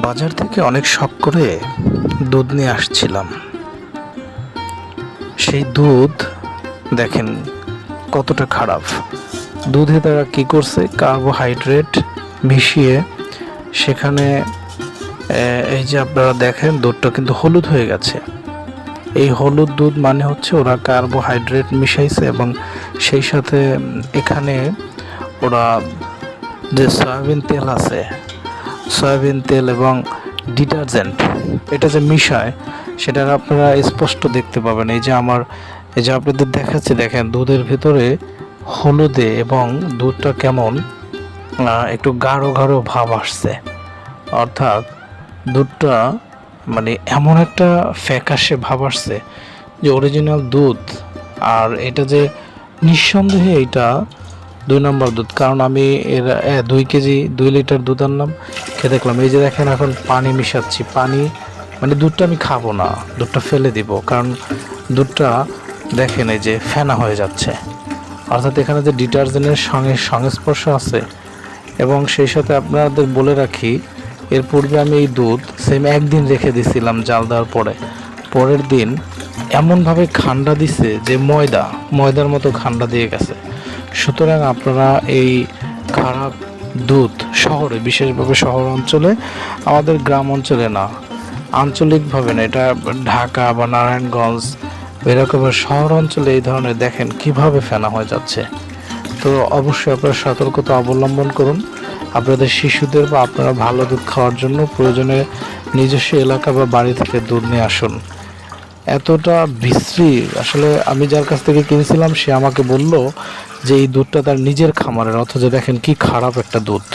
বাজার থেকে অনেক শখ করে দুধ নিয়ে আসছিলাম। সেই দুধ দেখেন কতটা খারাপ। দুধে তারা কি করছে, কার্বোহাইড্রেট মিশিয়ে সেখানে এই যে আপনারা দেখেন দুধটা কিন্তু হলুদ হয়ে গেছে। এই হলুদ দুধ মানে হচ্ছে ওরা কার্বোহাইড্রেট মিশাইছে এবং সেই সাথে এখানে ওরা যে সয়াবিন তেল আছে, সয়াবিন তেল এবং ডিটারজেন্ট এটা যে মিশায় সেটা আপনারা স্পষ্ট দেখতে পাবেন। এই যে আপনাদের দেখাচ্ছি, দেখেন দুধের ভিতরে হলুদে এবং দুধটা কেমন একটু গাঢ় গাঢ় ভাব আসছে। অর্থাৎ দুধটা মানে এমন একটা ফ্যাকাশে ভাব আসছে যে অরিজিনাল দুধ। আর এটা যে নিঃসন্দেহে এটা 2 নম্বর দুধ, কারণ আমি এর 2 লিটার দুধ আনলাম, খেয়ে দেখলাম। এই যে দেখেন এখন পানি মিশাচ্ছি, পানি মানে দুধটা আমি খাবো না, দুধটা ফেলে দিব, কারণ দুধটা দেখেন এই যে ফেনা হয়ে যাচ্ছে। অর্থাৎ এখানে যে ডিটারজেন্টের সংস্পর্শ আছে। এবং সেই সাথে আপনাদের বলে রাখি, এর পূর্বে আমি এই দুধ সেম একদিন রেখে দিছিলাম জাল দেওয়ার পরের দিন এমনভাবে খান্ডা দিছে যে ময়দার মতো খান্ডা দিয়ে গেছে। সুতরাং আপনারা এই খারাপ দুধ শহরে, বিশেষভাবে শহর অঞ্চলে, আমাদের গ্রাম অঞ্চলে না, আঞ্চলিকভাবে না, এটা ঢাকা বা নারায়ণগঞ্জ এরকম শহর অঞ্চলে এই ধরনের দেখেন কিভাবে ফেনা হয়ে যাচ্ছে। তো অবশ্যই আপনারা সতর্কতা অবলম্বন করুন। আপনাদের শিশুদের বা আপনারা ভালো দুধ খাওয়ার জন্য প্রয়োজনে নিজস্ব এলাকা বা বাড়ি থেকে দুধ নিয়ে আসুন। এতটা বিশ্রী আসলে, আমি যার কাছ থেকে কিনেছিলাম সে আমাকে বলল যে এই দুধটা তার নিজের খামারের, অথচ দেখেন কি খারাপ একটা দুধ।